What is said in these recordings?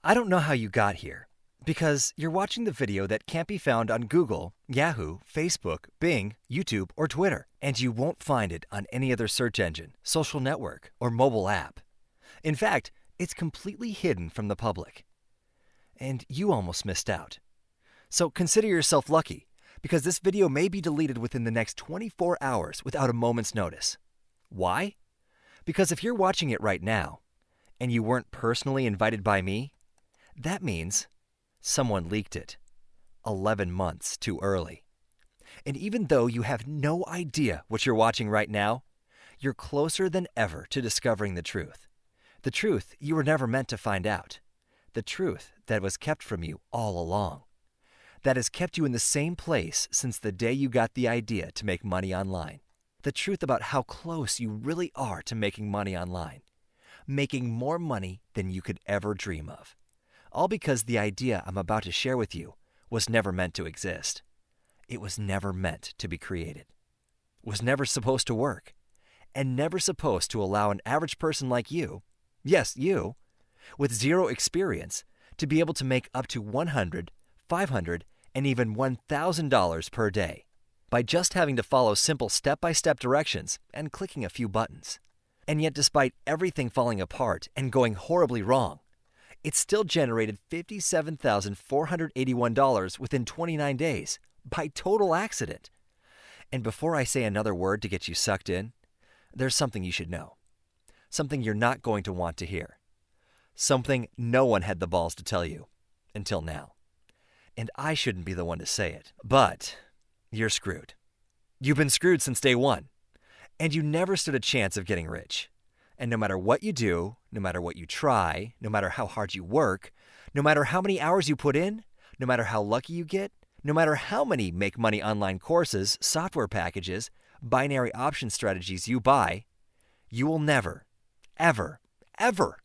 I don't know how you got here, because you're watching the video that can't be found on Google, Yahoo, Facebook, Bing, YouTube, or Twitter, and you won't find it on any other search engine, social network, or mobile app. In fact, it's completely hidden from the public. And you almost missed out. So consider yourself lucky, because this video may be deleted within the next 24 hours without a moment's notice. Why? Because if you're watching it right now, and you weren't personally invited by me, that means someone leaked it 11 months too early. And even though you have no idea what you're watching right now, you're closer than ever to discovering the truth. The truth you were never meant to find out. The truth that was kept from you all along. That has kept you in the same place since the day you got the idea to make money online. The truth about how close you really are to making money online. Making more money than you could ever dream of. All because the idea I'm about to share with you was never meant to exist. It was never meant to be created. Was never supposed to work. And never supposed to allow an average person like you, yes, you, with zero experience, to be able to make up to $100, $500, and even $1,000 per day by just having to follow simple step-by-step directions and clicking a few buttons. And yet, despite everything falling apart and going horribly wrong, it still generated $57,481 within 29 days by total accident. And before I say another word to get you sucked in, there's something you should know. Something you're not going to want to hear. Something no one had the balls to tell you until now. And I shouldn't be the one to say it, but you're screwed. You've been screwed since day one, and you never stood a chance of getting rich. And no matter what you do, no matter what you try, no matter how hard you work, no matter how many hours you put in, no matter how lucky you get, no matter how many make money online courses, software packages, binary option strategies you buy, you will never, ever, ever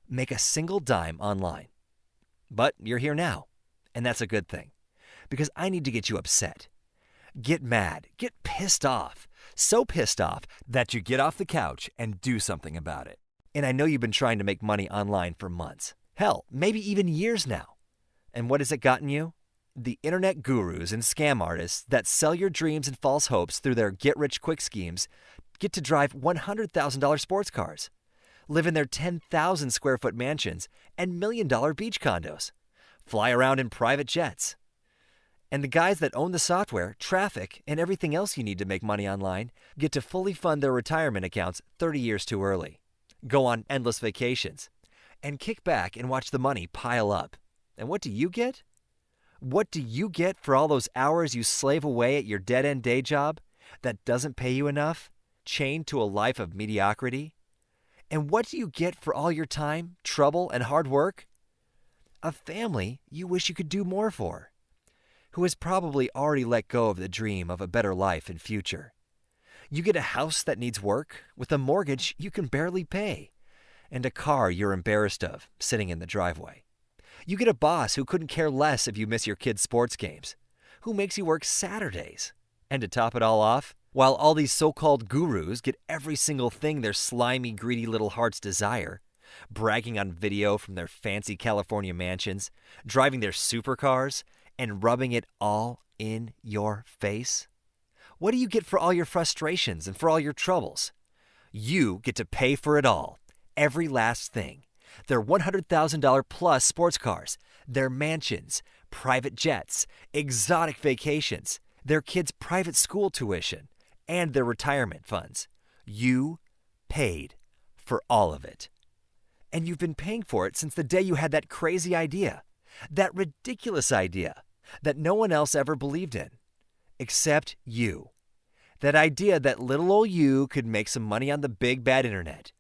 make a single dime online. But you're here now, and that's a good thing, because I need to get you upset. Get mad, get pissed off, so pissed off that you get off the couch and do something about it. And I know you've been trying to make money online for months, hell, maybe even years now. And what has it gotten you? The internet gurus and scam artists that sell your dreams and false hopes through their get-rich-quick schemes get to drive $100,000 sports cars, live in their 10,000 square foot mansions and $1 million beach condos, fly around in private jets. And the guys that own the software, traffic, and everything else you need to make money online get to fully fund their retirement accounts 30 years too early, go on endless vacations, and kick back and watch the money pile up. And what do you get? What do you get for all those hours you slave away at your dead-end day job that doesn't pay you enough, chained to a life of mediocrity? And what do you get for all your time, trouble, and hard work? A family you wish you could do more for, who has probably already let go of the dream of a better life and future. You get a house that needs work with a mortgage you can barely pay, and a car you're embarrassed of sitting in the driveway. You get a boss who couldn't care less if you miss your kids' sports games, who makes you work Saturdays. And to top it all off, while all these so-called gurus get every single thing their slimy, greedy little hearts desire, bragging on video from their fancy California mansions, driving their supercars, and rubbing it all in your face? What do you get for all your frustrations and for all your troubles? You get to pay for it all, every last thing. Their $100,000 plus sports cars, their mansions, private jets, exotic vacations, their kids' private school tuition, and their retirement funds. You paid for all of it. And you've been paying for it since the day you had that crazy idea. That ridiculous idea that no one else ever believed in, except you. That idea that little old you could make some money on the big bad internet.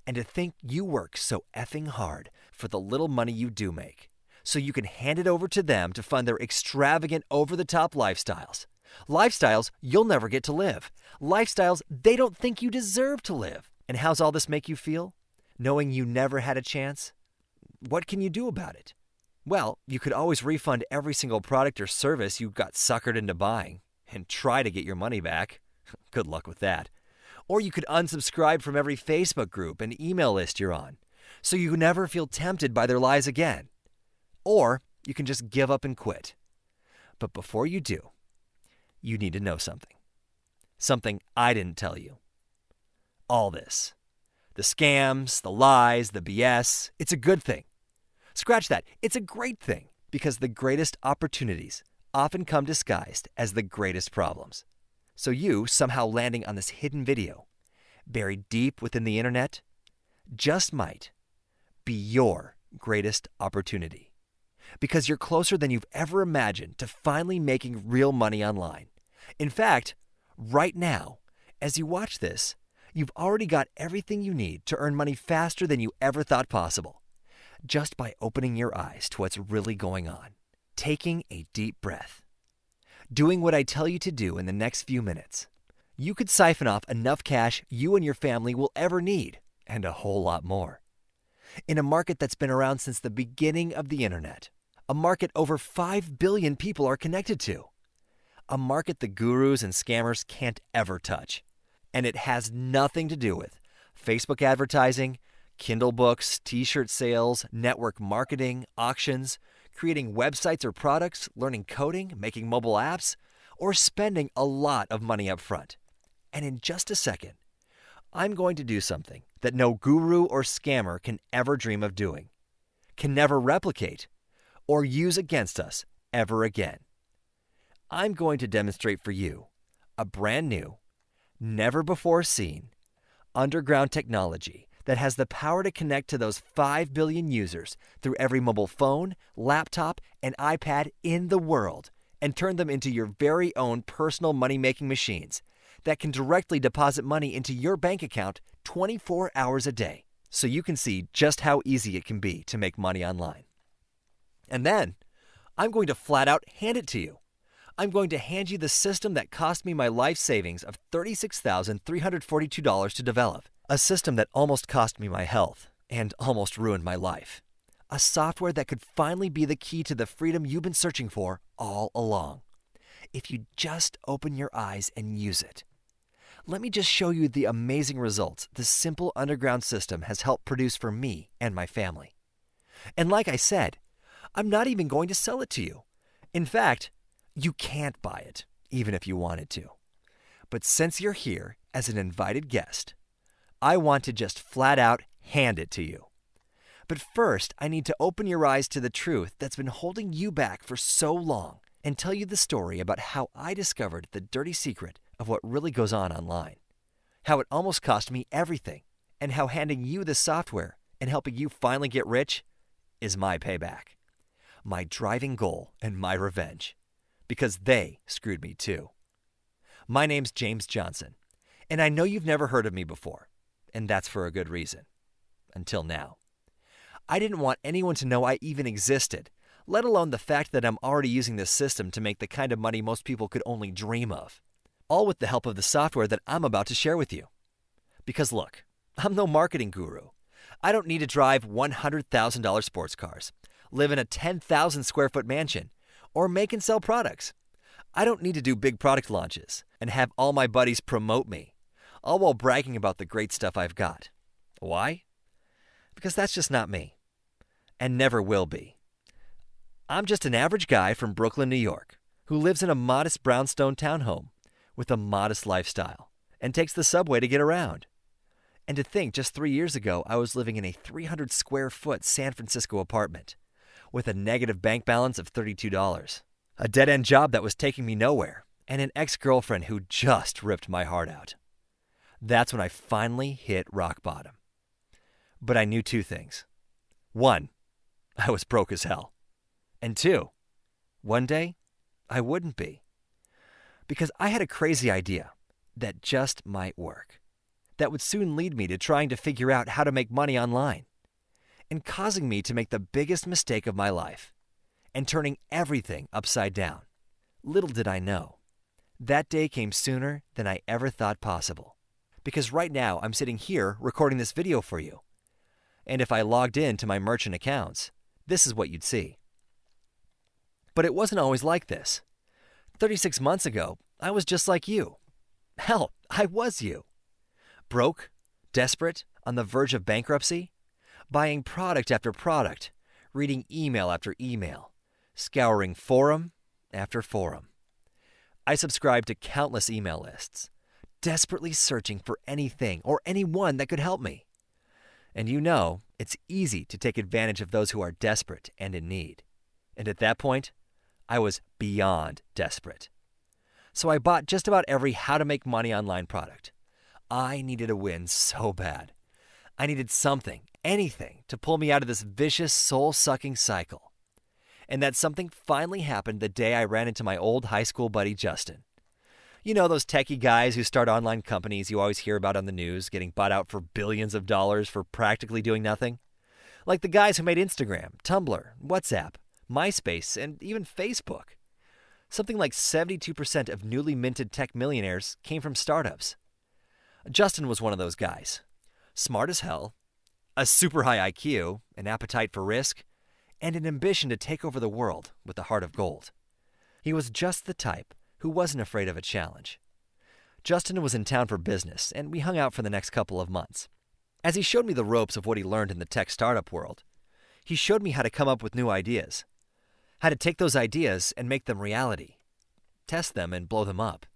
And to think you work so effing hard for the little money you do make, so you can hand it over to them to fund their extravagant over-the-top lifestyles. Lifestyles you'll never get to live. Lifestyles they don't think you deserve to live. And how's all this make you feel? Knowing you never had a chance? What can you do about it? Well, you could always refund every single product or service you got suckered into buying and try to get your money back. Good luck with that. Or you could unsubscribe from every Facebook group and email list you're on, so you never feel tempted by their lies again. Or you can just give up and quit. But before you do, you need to know something. Something I didn't tell you. All this. The scams, the lies, the BS, it's a good thing. Scratch that. It's a great thing because the greatest opportunities often come disguised as the greatest problems. So you somehow landing on this hidden video, buried deep within the internet, just might be your greatest opportunity. Because you're closer than you've ever imagined to finally making real money online. In fact, right now, as you watch this, you've already got everything you need to earn money faster than you ever thought possible, just by opening your eyes to what's really going on, taking a deep breath, doing what I tell you to do in the next few minutes. You could siphon off enough cash you and your family will ever need, and a whole lot more. In a market that's been around since the beginning of the internet, a market over 5 billion people are connected to, a market the gurus and scammers can't ever touch. And it has nothing to do with Facebook advertising, Kindle books, t-shirt sales, network marketing, auctions, creating websites or products, learning coding, making mobile apps, or spending a lot of money up front. And in just a second, I'm going to do something that no guru or scammer can ever dream of doing, can never replicate, or use against us ever again. I'm going to demonstrate for you a brand new, never before seen, underground technology that has the power to connect to those 5 billion users through every mobile phone, laptop, and iPad in the world and turn them into your very own personal money-making machines that can directly deposit money into your bank account 24 hours a day, so you can see just how easy it can be to make money online. And then, I'm going to flat out hand it to you. I'm going to hand you the system that cost me my life savings of $36,342 to develop. A system that almost cost me my health and almost ruined my life. A software that could finally be the key to the freedom you've been searching for all along. If you just open your eyes and use it. Let me just show you the amazing results this simple underground system has helped produce for me and my family. And like I said, I'm not even going to sell it to you. In fact, you can't buy it, even if you wanted to. But since you're here as an invited guest, I want to just flat out hand it to you. But first, I need to open your eyes to the truth that's been holding you back for so long and tell you the story about how I discovered the dirty secret of what really goes on online. How it almost cost me everything, and how handing you the software and helping you finally get rich is my payback. My driving goal and my revenge. Because they screwed me too. My name's James Johnson, and I know you've never heard of me before, and that's for a good reason. Until now. I didn't want anyone to know I even existed, let alone the fact that I'm already using this system to make the kind of money most people could only dream of. All with the help of the software that I'm about to share with you. Because look, I'm no marketing guru. I don't need to drive $100,000 sports cars, live in a 10,000 square foot mansion, or make and sell products. I don't need to do big product launches and have all my buddies promote me, all while bragging about the great stuff I've got. Why? Because that's just not me, and never will be. I'm just an average guy from Brooklyn, New York, who lives in a modest brownstone townhome with a modest lifestyle and takes the subway to get around. And to think just 3 years ago, I was living in a 300 square foot San Francisco apartment with a negative bank balance of $32, a dead-end job that was taking me nowhere, and an ex-girlfriend who just ripped my heart out. That's when I finally hit rock bottom. But I knew 2 things. 1, I was broke as hell. And 2, one day, I wouldn't be. Because I had a crazy idea that just might work. That would soon lead me to trying to figure out how to make money online. And causing me to make the biggest mistake of my life. And turning everything upside down. Little did I know. That day came sooner than I ever thought possible. Because right now I'm sitting here recording this video for you. And if I logged in to my merchant accounts, this is what you'd see. But it wasn't always like this. 36 months ago, I was just like you. Hell, I was you. Broke, desperate, on the verge of bankruptcy, buying product after product, reading email after email, scouring forum after forum. I subscribed to countless email lists, desperately searching for anything or anyone that could help me. And you know, it's easy to take advantage of those who are desperate and in need. And at that point, I was beyond desperate. So I bought just about every how to make money online product. I needed a win so bad. I needed something, anything, to pull me out of this vicious, soul-sucking cycle. And that something finally happened the day I ran into my old high school buddy, Justin. You know those techie guys who start online companies you always hear about on the news, getting bought out for billions of dollars for practically doing nothing? Like the guys who made Instagram, Tumblr, WhatsApp, MySpace, and even Facebook. Something like 72% of newly minted tech millionaires came from startups. Justin was one of those guys. Smart as hell, a super high IQ, an appetite for risk, and an ambition to take over the world with a heart of gold. He was just the type who wasn't afraid of a challenge. Justin was in town for business, and we hung out for the next couple of months. As he showed me the ropes of what he learned in the tech startup world, he showed me how to come up with new ideas, how to take those ideas and make them reality, test them and blow them up,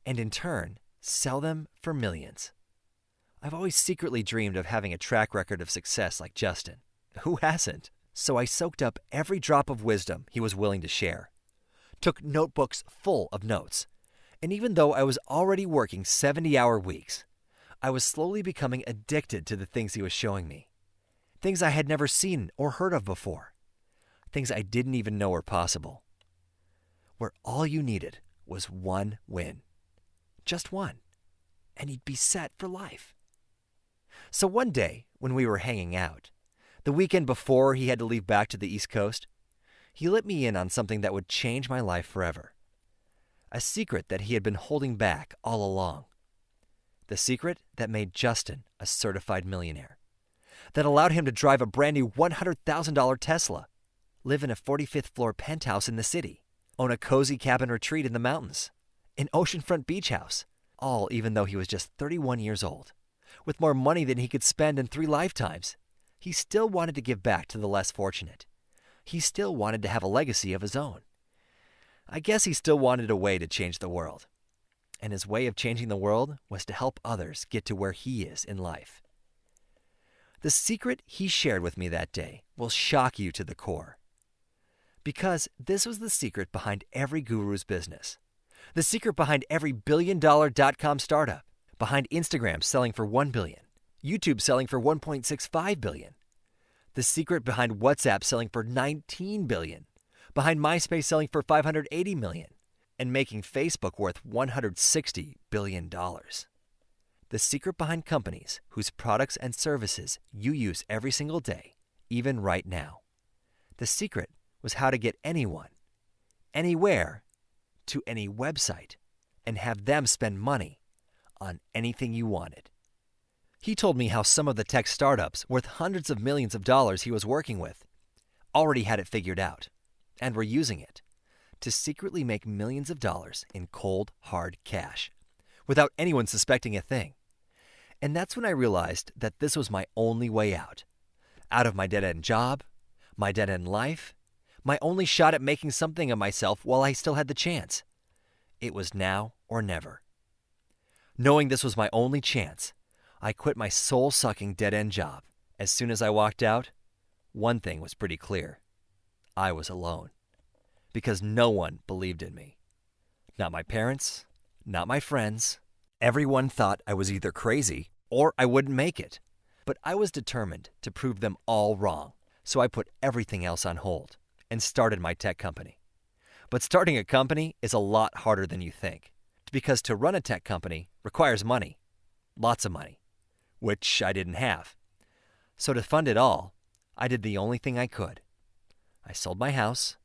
and in turn, sell them for millions. I've always secretly dreamed of having a track record of success like Justin. Who hasn't? So I soaked up every drop of wisdom he was willing to share, took notebooks full of notes, and even though I was already working 70-hour weeks, I was slowly becoming addicted to the things he was showing me. Things I had never seen or heard of before. Things I didn't even know were possible. Where all you needed was one win. Just one. And you'd be set for life. So one day, when we were hanging out, the weekend before he had to leave back to the East Coast, he let me in on something that would change my life forever. A secret that he had been holding back all along. The secret that made Justin a certified millionaire. That allowed him to drive a brand new $100,000 Tesla, live in a 45th floor penthouse in the city, own a cozy cabin retreat in the mountains, an oceanfront beach house, all even though he was just 31 years old. With more money than he could spend in 3 lifetimes, he still wanted to give back to the less fortunate. He still wanted to have a legacy of his own. I guess he still wanted a way to change the world. And his way of changing the world was to help others get to where he is in life. The secret he shared with me that day will shock you to the core. Because this was the secret behind every guru's business. The secret behind every billion-dollar .com startup. Behind Instagram selling for $1 billion. YouTube selling for $1.65 billion. The secret behind WhatsApp selling for $19 billion. Behind MySpace selling for $580 million. And making Facebook worth $160 billion. The secret behind companies whose products and services you use every single day, even right now. The secret was how to get anyone, anywhere, to any website and have them spend money on anything you wanted. He told me how some of the tech startups worth hundreds of millions of dollars he was working with already had it figured out and were using it to secretly make millions of dollars in cold, hard cash without anyone suspecting a thing. And that's when I realized that this was my only way out. Out of my dead-end job, my dead-end life, my only shot at making something of myself while I still had the chance. It was now or never. Knowing this was my only chance, I quit my soul-sucking dead-end job. As soon as I walked out, one thing was pretty clear. I was alone. Because no one believed in me. Not my parents, not my friends. Everyone thought I was either crazy or I wouldn't make it. But I was determined to prove them all wrong. So I put everything else on hold and started my tech company. But starting a company is a lot harder than you think. Because to run a tech company requires money. Lots of money. Which I didn't have. So to fund it all, I did the only thing I could. I sold my house,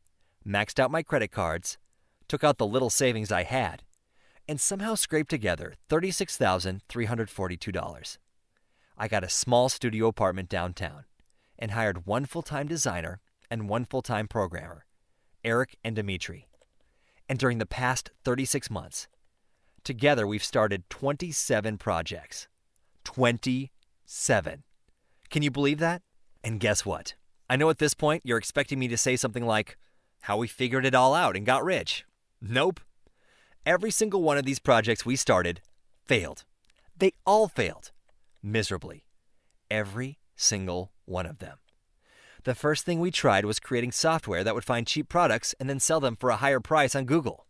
maxed out my credit cards, took out the little savings I had, and somehow scraped together $36,342. I got a small studio apartment downtown and hired one full-time designer and one full-time programmer, Eric and Dimitri. And during the past 36 months, together we've started 27 projects. 27. Can you believe that? And guess what? I know at this point you're expecting me to say something like, how we figured it all out and got rich. Nope. Every single one of these projects we started failed. They all failed. Miserably. Every single one of them. The first thing we tried was creating software that would find cheap products and then sell them for a higher price on Google.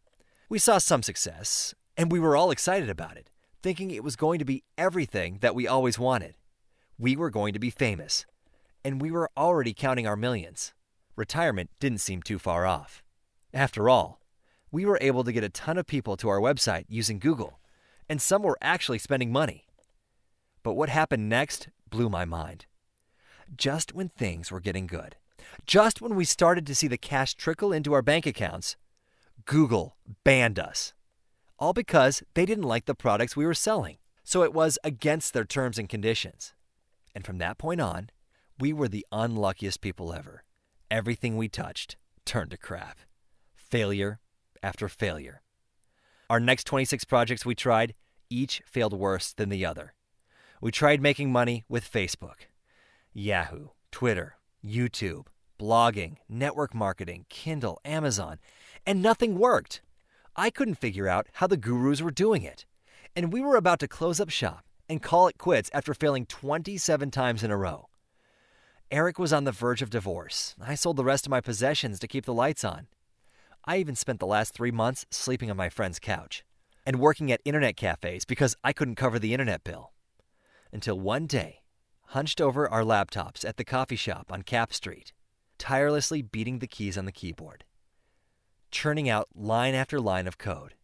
We saw some success, and we were all excited about it, thinking it was going to be everything that we always wanted. We were going to be famous, and we were already counting our millions. Retirement didn't seem too far off. After all, we were able to get a ton of people to our website using Google, and some were actually spending money. But what happened next blew my mind. Just when things were getting good, just when we started to see the cash trickle into our bank accounts, Google banned us. All because they didn't like the products we were selling, so it was against their terms and conditions. And from that point on, we were the unluckiest people ever. Everything we touched turned to crap. Failure after failure. Our next 26 projects we tried, each failed worse than the other. We tried making money with Facebook, Yahoo, Twitter, YouTube, blogging, network marketing, Kindle, Amazon, and nothing worked. I couldn't figure out how the gurus were doing it. And we were about to close up shop and call it quits after failing 27 times in a row. Eric was on the verge of divorce. I sold the rest of my possessions to keep the lights on. I even spent the last 3 months sleeping on my friend's couch and working at internet cafes because I couldn't cover the internet bill. Until one day, hunched over our laptops at the coffee shop on Cap Street, tirelessly beating the keys on the keyboard, churning out line after line of code,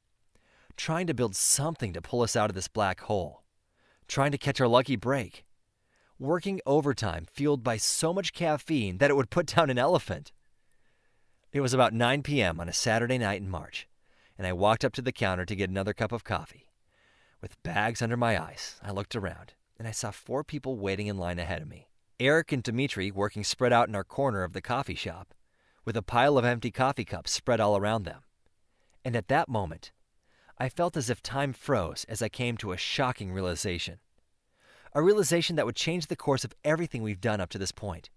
trying to build something to pull us out of this black hole, trying to catch our lucky break, working overtime fueled by so much caffeine that it would put down an elephant. It was about 9 p.m. on a Saturday night in March, and I walked up to the counter to get another cup of coffee. With bags under my eyes, I looked around, and I saw 4 people waiting in line ahead of me. Eric and Dimitri working spread out in our corner of the coffee shop, with a pile of empty coffee cups spread all around them. And at that moment, I felt as if time froze as I came to a shocking realization. A realization that would change the course of everything we've done up to this point.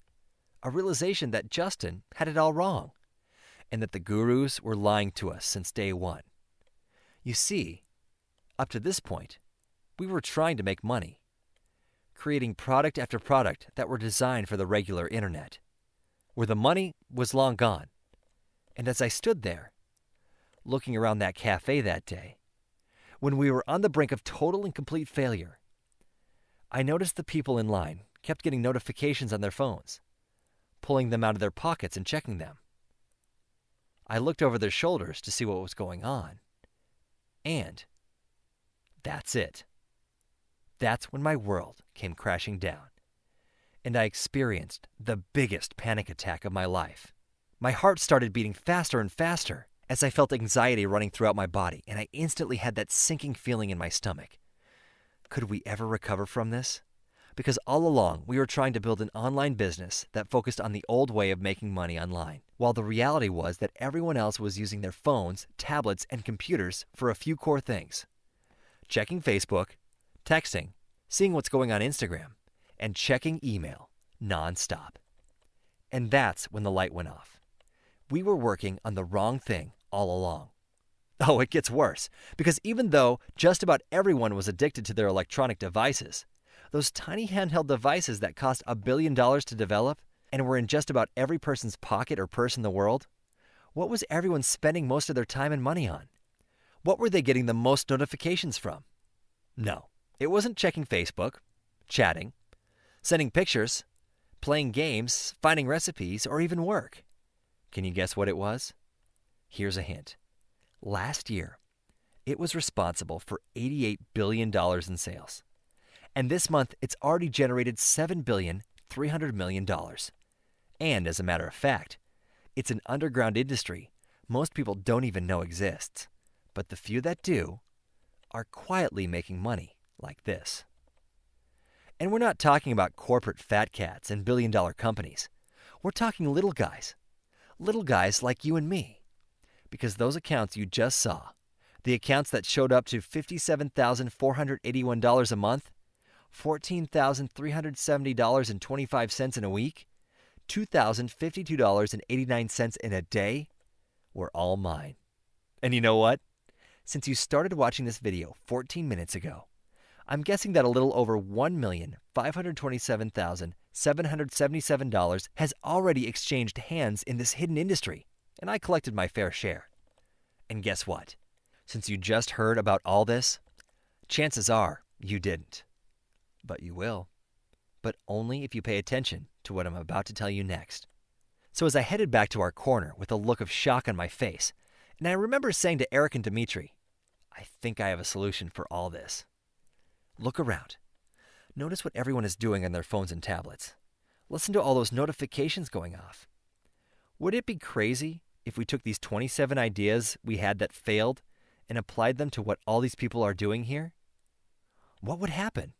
A realization that Justin had it all wrong, and that the gurus were lying to us since day one. You see, up to this point, we were trying to make money, creating product after product that were designed for the regular internet, where the money was long gone. And as I stood there, looking around that cafe that day, when we were on the brink of total and complete failure, I noticed the people in line kept getting notifications on their phones, pulling them out of their pockets and checking them. I looked over their shoulders to see what was going on, and that's it. That's when my world came crashing down, and I experienced the biggest panic attack of my life. My heart started beating faster and faster as I felt anxiety running throughout my body, and I instantly had that sinking feeling in my stomach. Could we ever recover from this? Because all along, we were trying to build an online business that focused on the old way of making money online, while the reality was that everyone else was using their phones, tablets, and computers for a few core things: checking Facebook, texting, seeing what's going on Instagram, and checking email nonstop. And that's when the light went off. We were working on the wrong thing all along. Oh, it gets worse, because even though just about everyone was addicted to their electronic devices, those tiny handheld devices that cost $1 billion to develop and were in just about every person's pocket or purse in the world, what was everyone spending most of their time and money on? What were they getting the most notifications from? No, it wasn't checking Facebook, chatting, sending pictures, playing games, finding recipes, or even work. Can you guess what it was? Here's a hint. Last year, it was responsible for $88 billion in sales. And this month, it's already generated $7.3 billion. And as a matter of fact, it's an underground industry most people don't even know exists. But the few that do are quietly making money like this. And we're not talking about corporate fat cats and billion-dollar companies. We're talking little guys like you and me. Because those accounts you just saw, the accounts that showed up to $57,481 a month, $14,370.25 in a week, $2,052.89 in a day were all mine. And you know what? Since you started watching this video 14 minutes ago, I'm guessing that a little over $1,527,777 has already exchanged hands in this hidden industry, and I collected my fair share. And guess what? Since you just heard about all this, chances are you didn't. But you will. But only if you pay attention to what I'm about to tell you next. So as I headed back to our corner with a look of shock on my face, and I remember saying to Eric and Dimitri, I think I have a solution for all this. Look around. Notice what everyone is doing on their phones and tablets. Listen to all those notifications going off. Would it be crazy if we took these 27 ideas we had that failed and applied them to what all these people are doing here? What would happen?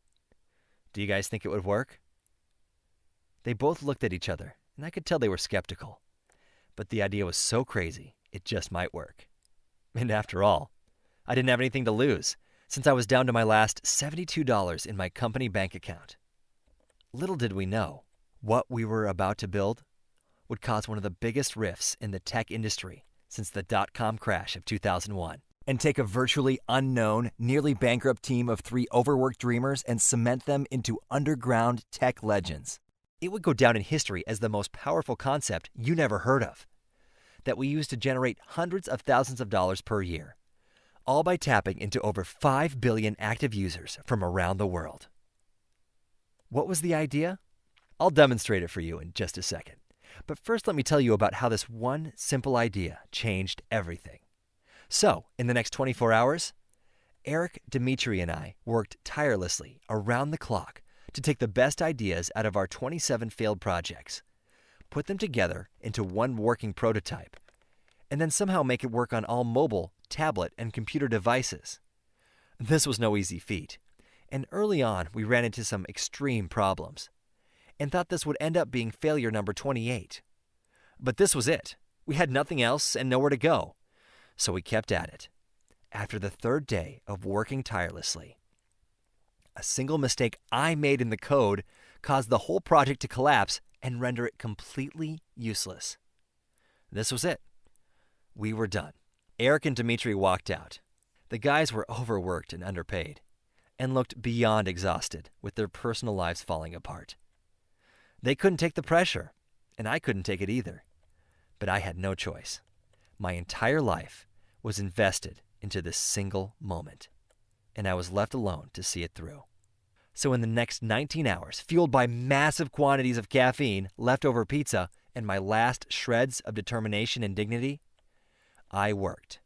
Do you guys think it would work? They both looked at each other, and I could tell they were skeptical. But the idea was so crazy, it just might work. And after all, I didn't have anything to lose, since I was down to my last $72 in my company bank account. Little did we know, what we were about to build would cause one of the biggest rifts in the tech industry since the dot-com crash of 2001, and take a virtually unknown, nearly bankrupt team of 3 overworked dreamers and cement them into underground tech legends. It would go down in history as the most powerful concept you never heard of, that we use to generate hundreds of thousands of dollars per year, all by tapping into over 5 billion active users from around the world. What was the idea? I'll demonstrate it for you in just a second. But first, let me tell you about how this one simple idea changed everything. So, in the next 24 hours, Eric, Dimitri, and I worked tirelessly around the clock to take the best ideas out of our 27 failed projects, put them together into one working prototype, and then somehow make it work on all mobile, tablet, and computer devices. This was no easy feat, and early on we ran into some extreme problems, and thought this would end up being failure number 28. But this was it. We had nothing else and nowhere to go, so we kept at it. After the 3rd day of working tirelessly, a single mistake I made in the code caused the whole project to collapse and render it completely useless. This was it. We were done. Eric and Dimitri walked out. The guys were overworked and underpaid, and looked beyond exhausted with their personal lives falling apart. They couldn't take the pressure, and I couldn't take it either. But I had no choice. My entire life was invested into this single moment, and I was left alone to see it through. So in the next 19 hours, fueled by massive quantities of caffeine, leftover pizza, and my last shreds of determination and dignity, I worked.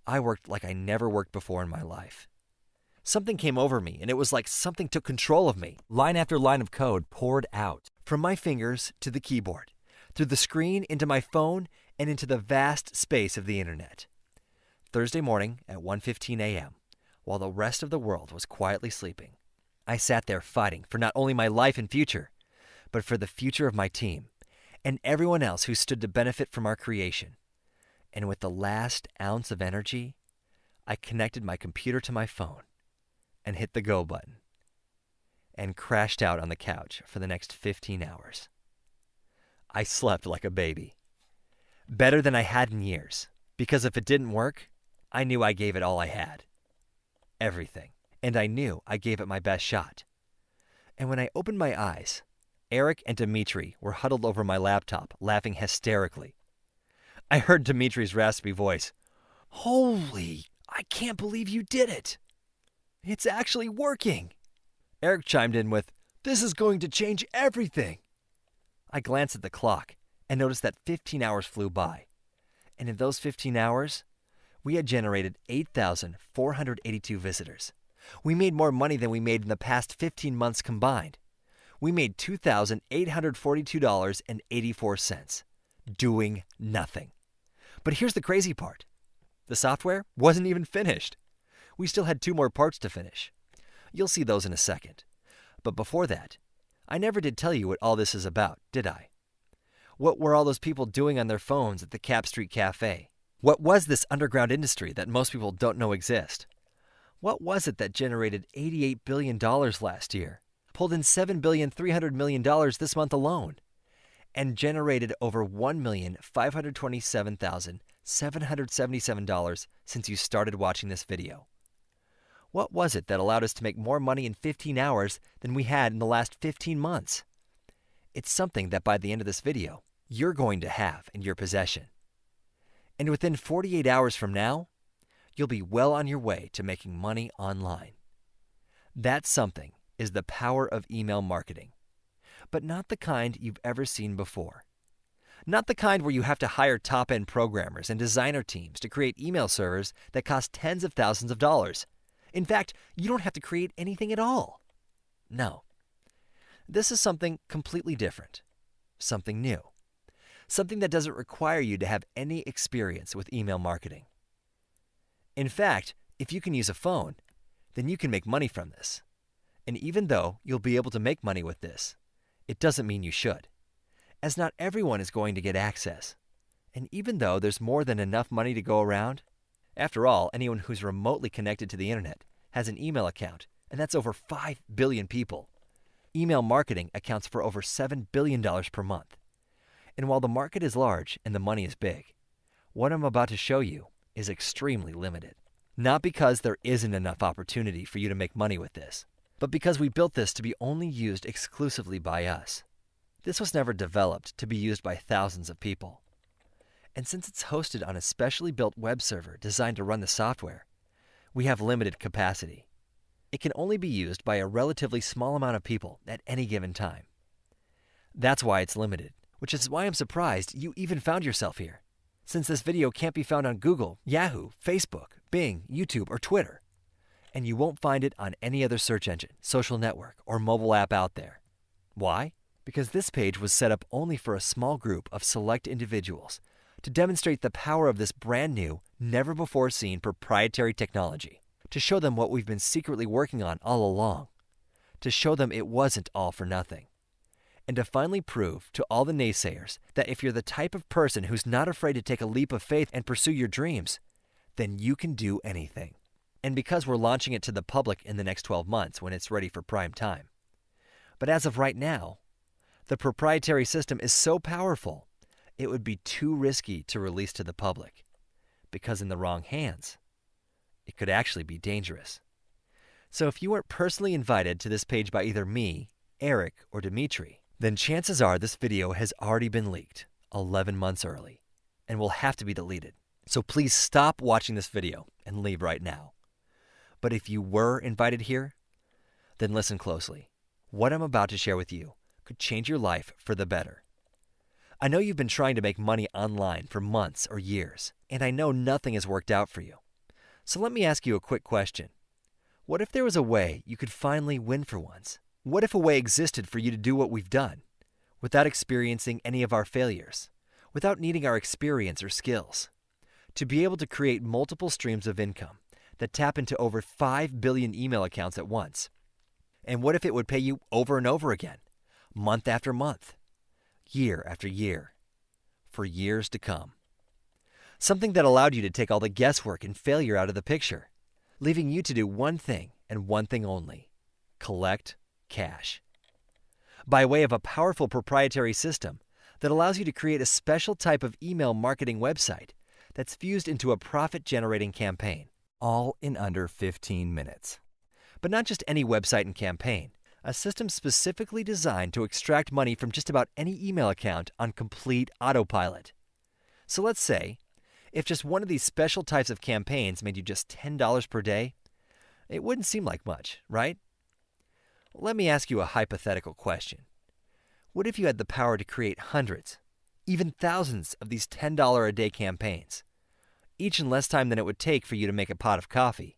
I worked like I never worked before in my life. Something came over me, and it was like something took control of me. Line after line of code poured out, from my fingers to the keyboard, through the screen into my phone, and into the vast space of the internet. Thursday morning at 1:15 a.m., while the rest of the world was quietly sleeping, I sat there fighting for not only my life and future, but for the future of my team and everyone else who stood to benefit from our creation. And with the last ounce of energy, I connected my computer to my phone and hit the go button and crashed out on the couch for the next 15 hours. I slept like a baby. Better than I had in years, because if it didn't work, I knew I gave it all I had. Everything. And I knew I gave it my best shot. And when I opened my eyes, Eric and Dimitri were huddled over my laptop, laughing hysterically. I heard Dimitri's raspy voice. "Holy, I can't believe you did it. It's actually working." Eric chimed in with, "This is going to change everything." I glanced at the clock and noticed that 15 hours flew by. And in those 15 hours, we had generated 8,482 visitors. We made more money than we made in the past 15 months combined. We made $2,842.84, doing nothing. But here's the crazy part. The software wasn't even finished. We still had 2 more parts to finish. You'll see those in a second. But before that, I never did tell you what all this is about, did I? What were all those people doing on their phones at the Cap Street Cafe? What was this underground industry that most people don't know exists? What was it that generated $88 billion last year, pulled in $7,300,000,000 this month alone, and generated over $1,527,777 since you started watching this video. What was it that allowed us to make more money in 15 hours than we had in the last 15 months? It's something that by the end of this video, you're going to have in your possession. And within 48 hours from now, you'll be well on your way to making money online. That something is the power of email marketing, but not the kind you've ever seen before. Not the kind where you have to hire top-end programmers and designer teams to create email servers that cost tens of thousands of dollars. In fact, you don't have to create anything at all. No. This is something completely different, something new, something that doesn't require you to have any experience with email marketing. In fact, if you can use a phone, then you can make money from this. And even though you'll be able to make money with this, it doesn't mean you should, as not everyone is going to get access. And even though there's more than enough money to go around, after all, anyone who's remotely connected to the internet has an email account, and that's over 5 billion people. Email marketing accounts for over $7 billion per month. And while the market is large and the money is big, what I'm about to show you is extremely limited. Not because there isn't enough opportunity for you to make money with this, but because we built this to be only used exclusively by us. This was never developed to be used by thousands of people. And since it's hosted on a specially built web server designed to run the software, we have limited capacity. It can only be used by a relatively small amount of people at any given time. That's why it's limited, which is why I'm surprised you even found yourself here, since this video can't be found on Google, Yahoo, Facebook, Bing, YouTube, or Twitter. And you won't find it on any other search engine, social network, or mobile app out there. Why? Because this page was set up only for a small group of select individuals to demonstrate the power of this brand new, never-before-seen proprietary technology, to show them what we've been secretly working on all along, to show them it wasn't all for nothing, and to finally prove to all the naysayers that if you're the type of person who's not afraid to take a leap of faith and pursue your dreams, then you can do anything. And because we're launching it to the public in the next 12 months when it's ready for prime time. But as of right now, the proprietary system is so powerful, it would be too risky to release to the public, because in the wrong hands, it could actually be dangerous. So if you weren't personally invited to this page by either me, Eric, or Dimitri, then chances are this video has already been leaked 11 months early and will have to be deleted. So please stop watching this video and leave right now. But if you were invited here, then listen closely. What I'm about to share with you could change your life for the better. I know you've been trying to make money online for months or years, and I know nothing has worked out for you. So let me ask you a quick question. What if there was a way you could finally win for once? What if a way existed for you to do what we've done, without experiencing any of our failures, without needing our experience or skills, to be able to create multiple streams of income that tap into over 5 billion email accounts at once? And what if it would pay you over and over again, month after month, year after year, for years to come? Something that allowed you to take all the guesswork and failure out of the picture, leaving you to do one thing and one thing only: collect cash. By way of a powerful proprietary system that allows you to create a special type of email marketing website that's fused into a profit-generating campaign, all in under 15 minutes. But not just any website and campaign, a system specifically designed to extract money from just about any email account on complete autopilot. So let's say, if just one of these special types of campaigns made you just $10 per day, it wouldn't seem like much, right? Let me ask you a hypothetical question. What if you had the power to create hundreds, even thousands of these $10 a day campaigns, each in less time than it would take for you to make a pot of coffee?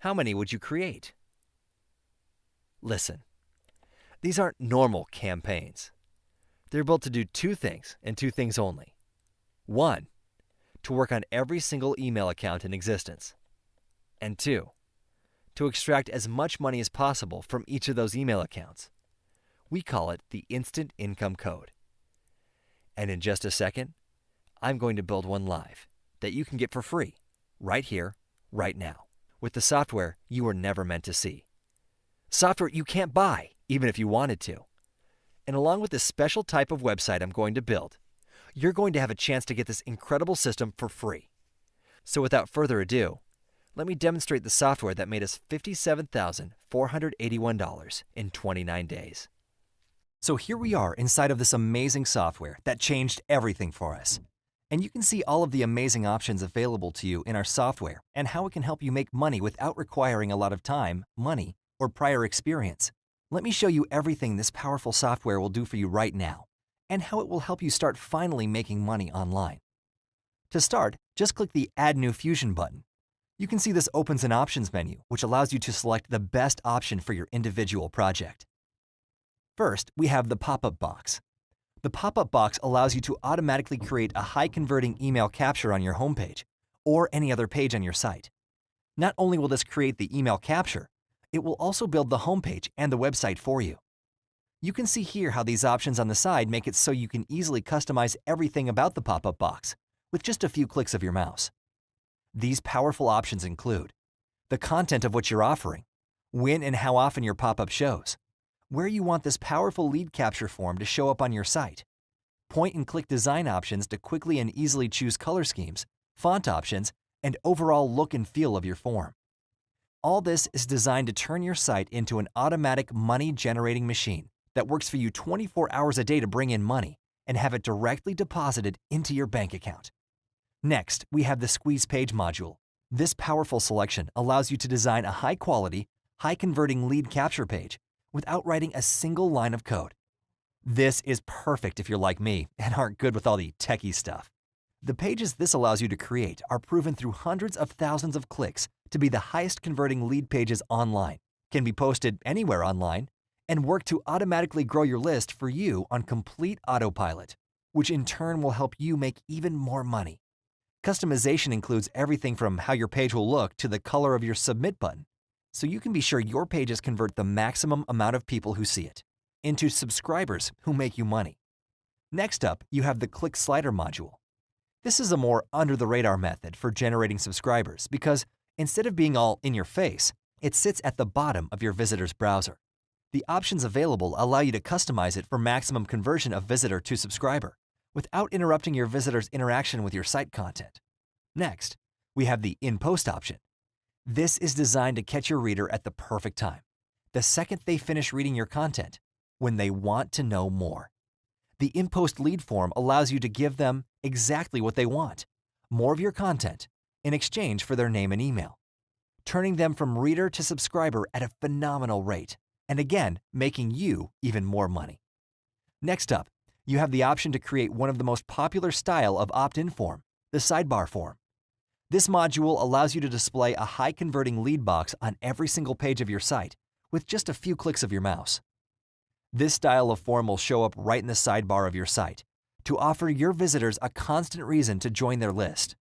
How many would you create? Listen, these aren't normal campaigns. They're built to do two things and two things only. One, to work on every single email account in existence. And two, to extract as much money as possible from each of those email accounts. We call it the Instant Income Code. And in just a second, I'm going to build one live that you can get for free, right here, right now, with the software you were never meant to see. Software you can't buy, even if you wanted to. And along with this special type of website I'm going to build, you're going to have a chance to get this incredible system for free. So without further ado, let me demonstrate the software that made us $57,481 in 29 days. So here we are inside of this amazing software that changed everything for us. And you can see all of the amazing options available to you in our software and how it can help you make money without requiring a lot of time, money, or prior experience. Let me show you everything this powerful software will do for you right now and how it will help you start finally making money online. To start, just click the Add New Fusion button. You can see this opens an options menu, which allows you to select the best option for your individual project. First, we have the pop-up box. The pop-up box allows you to automatically create a high-converting email capture on your homepage or any other page on your site. Not only will this create the email capture, it will also build the homepage and the website for you. You can see here how these options on the side make it so you can easily customize everything about the pop-up box with just a few clicks of your mouse. These powerful options include the content of what you're offering, when and how often your pop-up shows, where you want this powerful lead capture form to show up on your site, point-and-click design options to quickly and easily choose color schemes, font options, and overall look and feel of your form. All this is designed to turn your site into an automatic money-generating machine that works for you 24 hours a day to bring in money and have it directly deposited into your bank account. Next, we have the Squeeze Page module. This powerful selection allows you to design a high-quality, high-converting lead capture page without writing a single line of code. This is perfect if you're like me and aren't good with all the techie stuff. The pages this allows you to create are proven through hundreds of thousands of clicks to be the highest converting lead pages online, can be posted anywhere online, and work to automatically grow your list for you on complete autopilot, which in turn will help you make even more money. Customization includes everything from how your page will look to the color of your submit button, so you can be sure your pages convert the maximum amount of people who see it into subscribers who make you money. Next up, you have the Click Slider module. This is a more under-the-radar method for generating subscribers because instead of being all in your face, it sits at the bottom of your visitor's browser. The options available allow you to customize it for maximum conversion of visitor to subscriber without interrupting your visitor's interaction with your site content. Next, we have the In-Post option. This is designed to catch your reader at the perfect time, the second they finish reading your content, when they want to know more. The In-Post lead form allows you to give them exactly what they want, more of your content, in exchange for their name and email, turning them from reader to subscriber at a phenomenal rate, and again, making you even more money. Next up, you have the option to create one of the most popular style of opt-in form, the sidebar form. This module allows you to display a high-converting lead box on every single page of your site with just a few clicks of your mouse. This style of form will show up right in the sidebar of your site to offer your visitors a constant reason to join their list.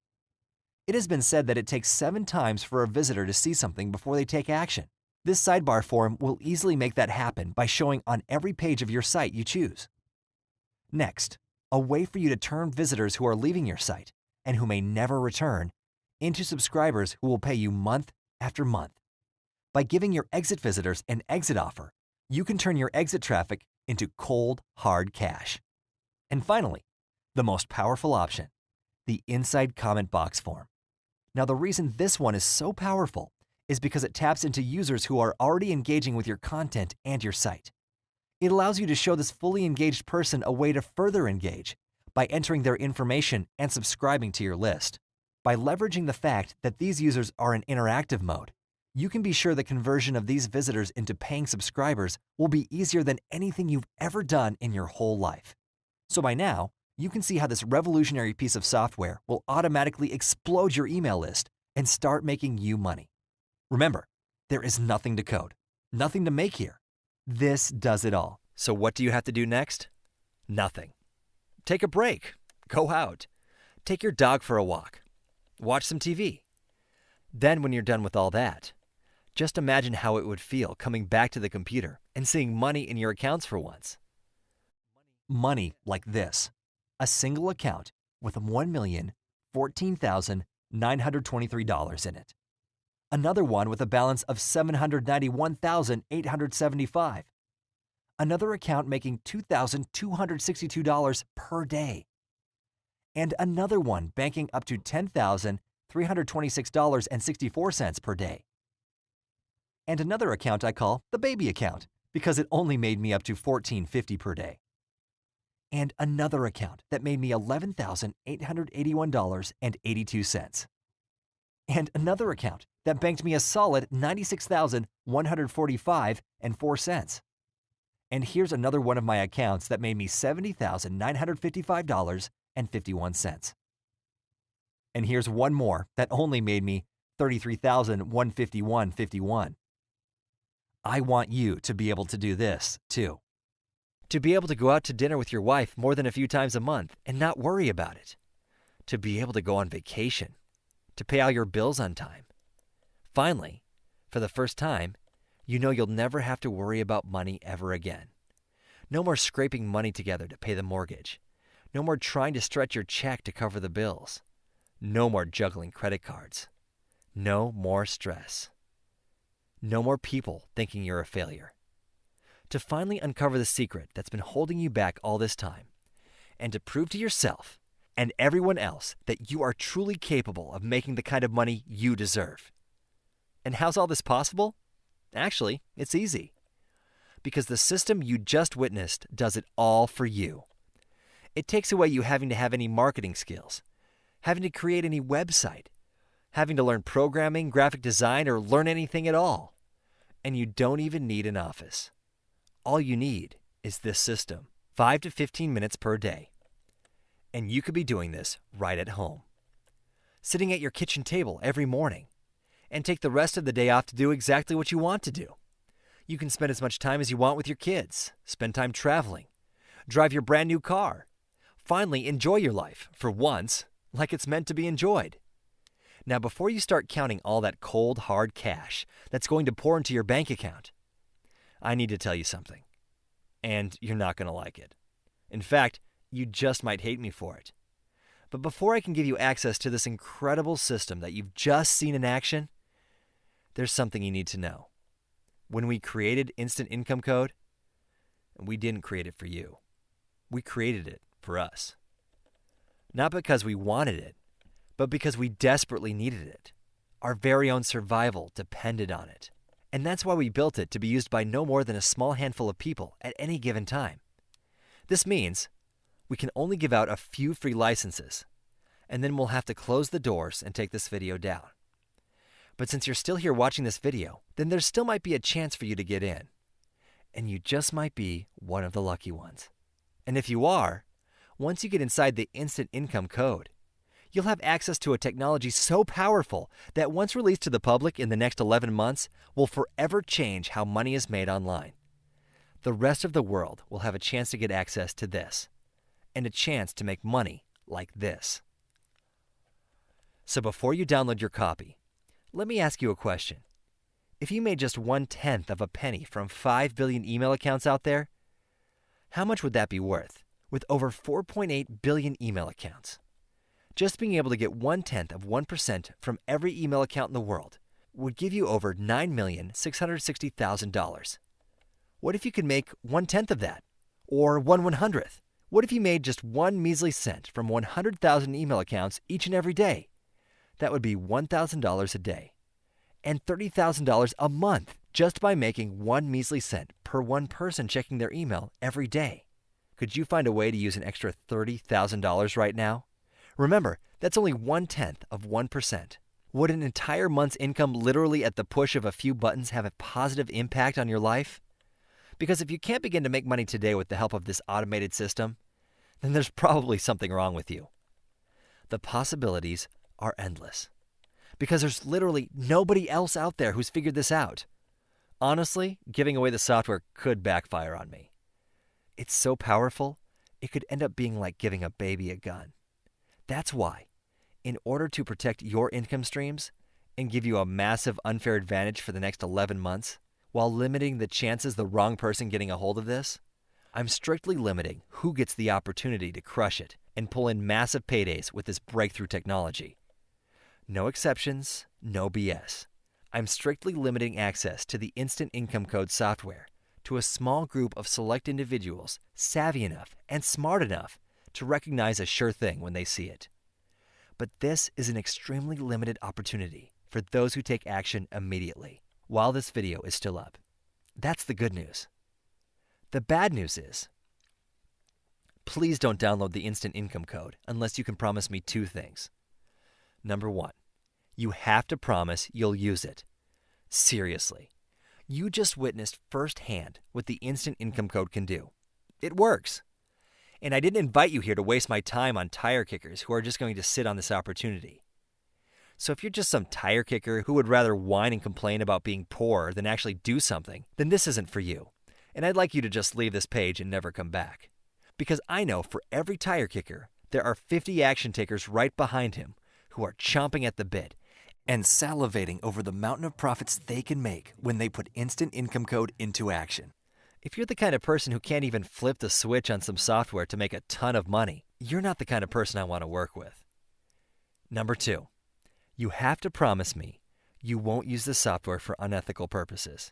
It has been said that it takes 7 times for a visitor to see something before they take action. This sidebar form will easily make that happen by showing on every page of your site you choose. Next, a way for you to turn visitors who are leaving your site and who may never return into subscribers who will pay you month after month. By giving your exit visitors an exit offer, you can turn your exit traffic into cold, hard cash. And finally, the most powerful option, the Inside Comment Box form. Now, the reason this one is so powerful is because it taps into users who are already engaging with your content and your site. It allows you to show this fully engaged person a way to further engage by entering their information and subscribing to your list. By leveraging the fact that these users are in interactive mode, you can be sure the conversion of these visitors into paying subscribers will be easier than anything you've ever done in your whole life. So by now, you can see how this revolutionary piece of software will automatically explode your email list and start making you money. Remember, there is nothing to code, nothing to make here. This does it all. So what do you have to do next? Nothing. Take a break. Go out. Take your dog for a walk. Watch some TV. Then when you're done with all that, just imagine how it would feel coming back to the computer and seeing money in your accounts for once. Money like this. A single account with $1,014,923 in it. Another one with a balance of $791,875. another account making $2,262 per day, and another one banking up to $10,326.64 per day, and another account I call the baby account because it only made me up to $14.50 per day, and another account that made me $11,881.82, and another account that banked me a solid $96,145.04. And here's another one of my accounts that made me $70,955.51. And here's one more that only made me $33,151.51. I want you to be able to do this, too. To be able to go out to dinner with your wife more than a few times a month and not worry about it. To be able to go on vacation. To pay all your bills on time. Finally, for the first time, you know you'll never have to worry about money ever again. No more scraping money together to pay the mortgage. No more trying to stretch your check to cover the bills. No more juggling credit cards. No more stress. No more people thinking you're a failure. To finally uncover the secret that's been holding you back all this time, and to prove to yourself and everyone else that you are truly capable of making the kind of money you deserve. And how's all this possible? Actually, it's easy. Because the system you just witnessed does it all for you. It takes away you having to have any marketing skills, having to create any website, having to learn programming, graphic design, or learn anything at all. And you don't even need an office. All you need is this system, 5 to 15 minutes per day. And you could be doing this right at home. Sitting at your kitchen table every morning, and take the rest of the day off to do exactly what you want to do. You can spend as much time as you want with your kids, spend time traveling, drive your brand new car. Finally, enjoy your life, for once, like it's meant to be enjoyed. Now, before you start counting all that cold, hard cash that's going to pour into your bank account, I need to tell you something. And you're not going to like it. In fact, you just might hate me for it. But before I can give you access to this incredible system that you've just seen in action, there's something you need to know. When we created Instant Income Code, we didn't create it for you. We created it for us. Not because we wanted it, but because we desperately needed it. Our very own survival depended on it. And that's why we built it to be used by no more than a small handful of people at any given time. This means we can only give out a few free licenses, and then we'll have to close the doors and take this video down. But since you're still here watching this video, then there still might be a chance for you to get in. And you just might be one of the lucky ones. And if you are, once you get inside the Instant Income Code, you'll have access to a technology so powerful that once released to the public in the next 11 months, will forever change how money is made online. The rest of the world will have a chance to get access to this, and a chance to make money like this. So before you download your copy, let me ask you a question. If you made just 1/10 of a penny from 5 billion email accounts out there, how much would that be worth with over 4.8 billion email accounts? Just being able to get 1/10 of 1% from every email account in the world would give you over $9,660,000. What if you could make 1/10 of that? Or 1/100th? What if you made just 1 measly cent from 100,000 email accounts each and every day? That would be $1,000 a day and $30,000 a month just by making 1 measly cent per one person checking their email every day. Could you find a way to use an extra $30,000 right now? Remember, that's only 1/10 of 1%. Would an entire month's income literally at the push of a few buttons have a positive impact on your life? Because if you can't begin to make money today with the help of this automated system, then there's probably something wrong with you. The possibilities are endless. Because there's literally nobody else out there who's figured this out. Honestly, giving away the software could backfire on me. It's so powerful, it could end up being like giving a baby a gun. That's why, in order to protect your income streams and give you a massive unfair advantage for the next 11 months, while limiting the chances the wrong person getting a hold of this, I'm strictly limiting who gets the opportunity to crush it and pull in massive paydays with this breakthrough technology. No exceptions, no BS. I'm strictly limiting access to the Instant Income Code software to a small group of select individuals savvy enough and smart enough to recognize a sure thing when they see it. But this is an extremely limited opportunity for those who take action immediately while this video is still up. That's the good news. The bad news is, please don't download the instant income code unless you can promise me two things. Number one, you have to promise you'll use it. Seriously. You just witnessed firsthand what the instant income code can do. It works. And I didn't invite you here to waste my time on tire kickers who are just going to sit on this opportunity. So if you're just some tire kicker who would rather whine and complain about being poor than actually do something, then this isn't for you. And I'd like you to just leave this page and never come back. Because I know for every tire kicker, there are 50 action takers right behind him who are chomping at the bit and salivating over the mountain of profits they can make when they put instant income code into action. If you're the kind of person who can't even flip the switch on some software to make a ton of money, you're not the kind of person I want to work with. Number two, you have to promise me you won't use this software for unethical purposes.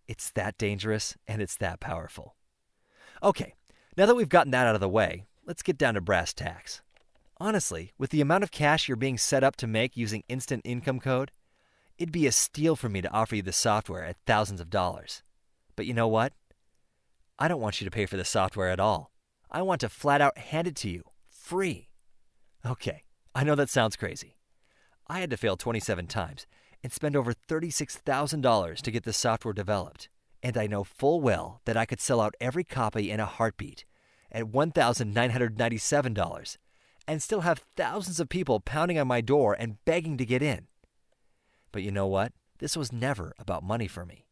It's that dangerous and it's that powerful. Okay, now that we've gotten that out of the way, let's get down to brass tacks. Honestly, with the amount of cash you're being set up to make using instant income code, it'd be a steal for me to offer you this software at thousands of dollars. But you know what? I don't want you to pay for the software at all. I want to flat out hand it to you, free. Okay, I know that sounds crazy. I had to fail 27 times and spend over $36,000 to get this software developed. And I know full well that I could sell out every copy in a heartbeat at $1,997 and still have thousands of people pounding on my door and begging to get in. But you know what? This was never about money for me.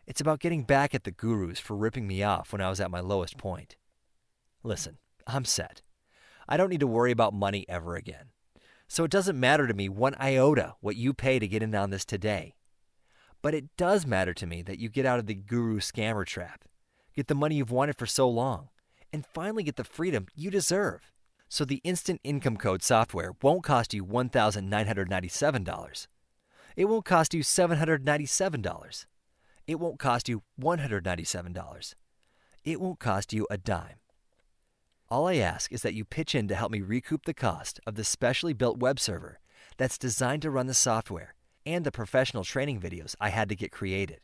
It's about getting back at the gurus for ripping me off when I was at my lowest point. Listen, I'm set. I don't need to worry about money ever again. So it doesn't matter to me one iota what you pay to get in on this today. But it does matter to me that you get out of the guru scammer trap, get the money you've wanted for so long, and finally get the freedom you deserve. So the instant income code software won't cost you $1,997. It won't cost you $797. It won't cost you $197. It won't cost you a dime. All I ask is that you pitch in to help me recoup the cost of the specially built web server that's designed to run the software and the professional training videos I had to get created.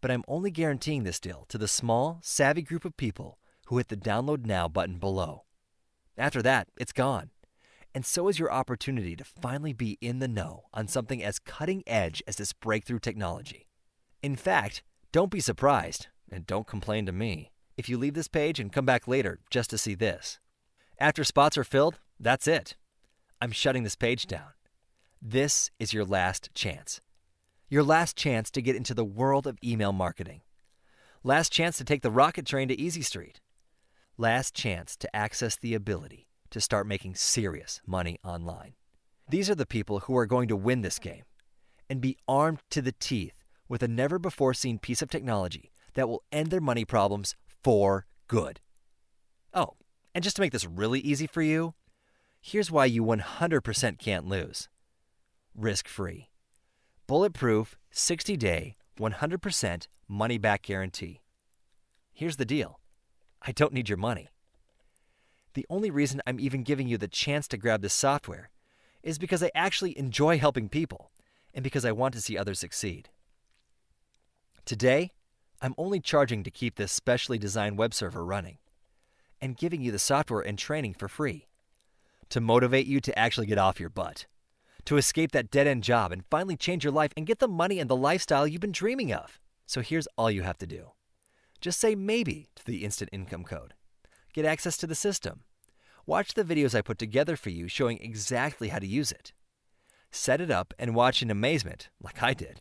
But I'm only guaranteeing this deal to the small, savvy group of people who hit the download now button below. After that, it's gone. And so is your opportunity to finally be in the know on something as cutting edge as this breakthrough technology. In fact, don't be surprised, and don't complain to me, if you leave this page and come back later just to see this. After spots are filled, that's it. I'm shutting this page down. This is your last chance. Your last chance to get into the world of email marketing. Last chance to take the rocket train to Easy Street. Last chance to access the ability to start making serious money online. These are the people who are going to win this game and be armed to the teeth with a never-before-seen piece of technology that will end their money problems for good. Oh, and just to make this really easy for you, here's why you 100% can't lose. Risk-free. Bulletproof, 60-day, 100% money-back guarantee. Here's the deal. I don't need your money. The only reason I'm even giving you the chance to grab this software is because I actually enjoy helping people and because I want to see others succeed. Today, I'm only charging to keep this specially designed web server running and giving you the software and training for free to motivate you to actually get off your butt, to escape that dead-end job and finally change your life and get the money and the lifestyle you've been dreaming of. So here's all you have to do. Just say maybe to the instant income code. Get access to the system. Watch the videos I put together for you showing exactly how to use it. Set it up and watch in amazement, like I did,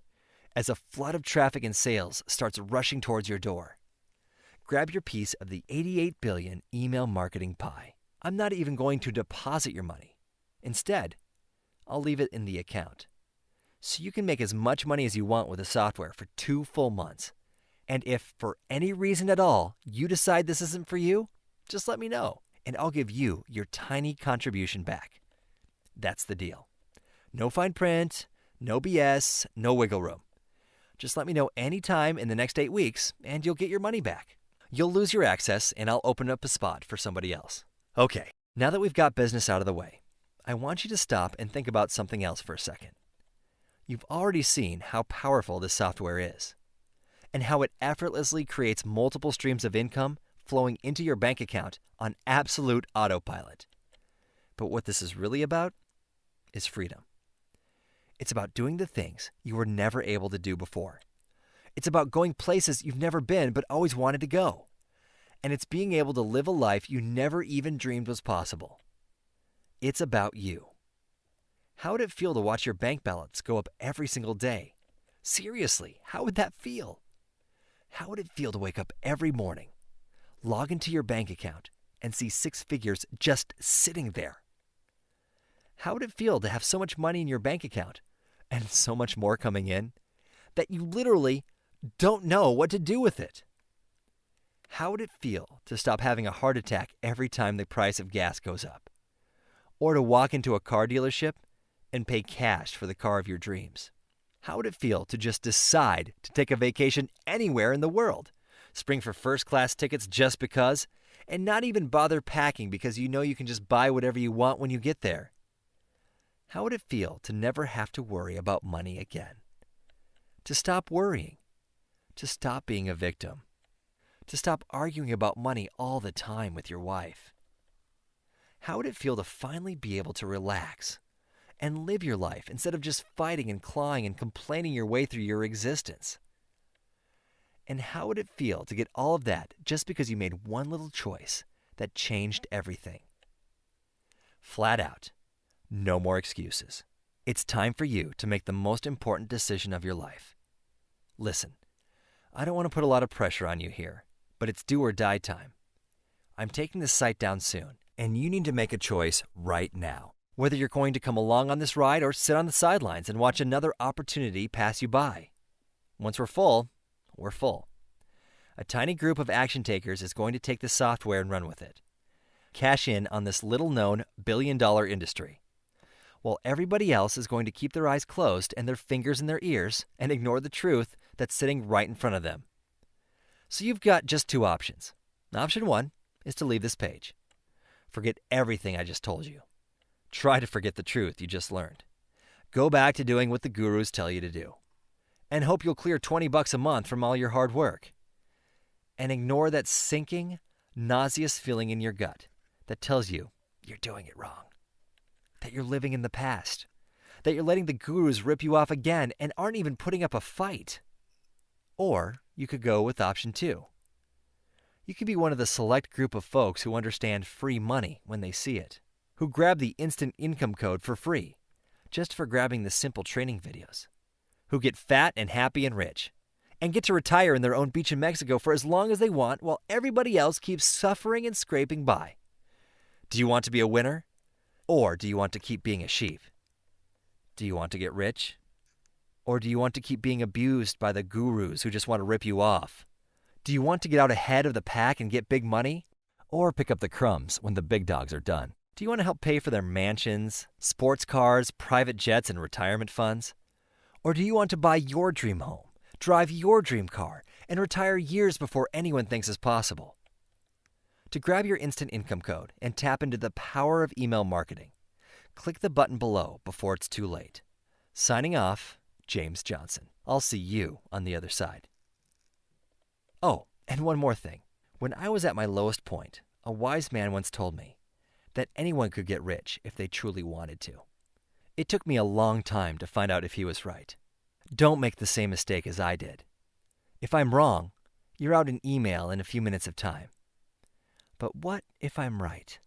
as a flood of traffic and sales starts rushing towards your door. Grab your piece of the 88 billion email marketing pie. I'm not even going to deposit your money. Instead, I'll leave it in the account. So you can make as much money as you want with the software for 2 full months. And if for any reason at all you decide this isn't for you, just let me know, and I'll give you your tiny contribution back. That's the deal. No fine print, no BS, no wiggle room. Just let me know anytime in the next 8 weeks, and you'll get your money back. You'll lose your access, and I'll open up a spot for somebody else. Okay, now that we've got business out of the way, I want you to stop and think about something else for a second. You've already seen how powerful this software is, and how it effortlessly creates multiple streams of income flowing into your bank account on absolute autopilot. But what this is really about is freedom. It's about doing the things you were never able to do before. It's about going places you've never been but always wanted to go. And it's being able to live a life you never even dreamed was possible. It's about you. How would it feel to watch your bank balance go up every single day? Seriously, how would that feel? How would it feel to wake up every morning, log into your bank account, and see 6 figures just sitting there? How would it feel to have so much money in your bank account and so much more coming in that you literally don't know what to do with it? How would it feel to stop having a heart attack every time the price of gas goes up? Or to walk into a car dealership and pay cash for the car of your dreams? How would it feel to just decide to take a vacation anywhere in the world, spring for first-class tickets just because, and not even bother packing because you know you can just buy whatever you want when you get there? How would it feel to never have to worry about money again? To stop worrying, to stop being a victim, to stop arguing about money all the time with your wife? How would it feel to finally be able to relax and live your life instead of just fighting and clawing and complaining your way through your existence? And how would it feel to get all of that just because you made one little choice that changed everything? Flat out, no more excuses. It's time for you to make the most important decision of your life. Listen, I don't want to put a lot of pressure on you here, but it's do or die time. I'm taking this site down soon, and you need to make a choice right now. Whether you're going to come along on this ride or sit on the sidelines and watch another opportunity pass you by. Once we're full, we're full. A tiny group of action takers is going to take this software and run with it. Cash in on this little-known billion-dollar industry, while everybody else is going to keep their eyes closed and their fingers in their ears and ignore the truth that's sitting right in front of them. So you've got just 2 options. Option 1 is to leave this page. Forget everything I just told you. Try to forget the truth you just learned. Go back to doing what the gurus tell you to do, and hope you'll clear $20 a month from all your hard work. And ignore that sinking, nauseous feeling in your gut that tells you you're doing it wrong, that you're living in the past, that you're letting the gurus rip you off again and aren't even putting up a fight. Or you could go with option 2. You could be one of the select group of folks who understand free money when they see it, who grab the instant income code for free, just for grabbing the simple training videos, who get fat and happy and rich, and get to retire in their own beach in Mexico for as long as they want while everybody else keeps suffering and scraping by. Do you want to be a winner? Or do you want to keep being a sheep? Do you want to get rich? Or do you want to keep being abused by the gurus who just want to rip you off? Do you want to get out ahead of the pack and get big money? Or pick up the crumbs when the big dogs are done? Do you want to help pay for their mansions, sports cars, private jets, and retirement funds? Or do you want to buy your dream home, drive your dream car, and retire years before anyone thinks is possible? To grab your instant income code and tap into the power of email marketing, click the button below before it's too late. Signing off, James Johnson. I'll see you on the other side. Oh, and one more thing. When I was at my lowest point, a wise man once told me that anyone could get rich if they truly wanted to. It took me a long time to find out if he was right. Don't make the same mistake as I did. If I'm wrong, you're out an email in a few minutes of time. But what if I'm right?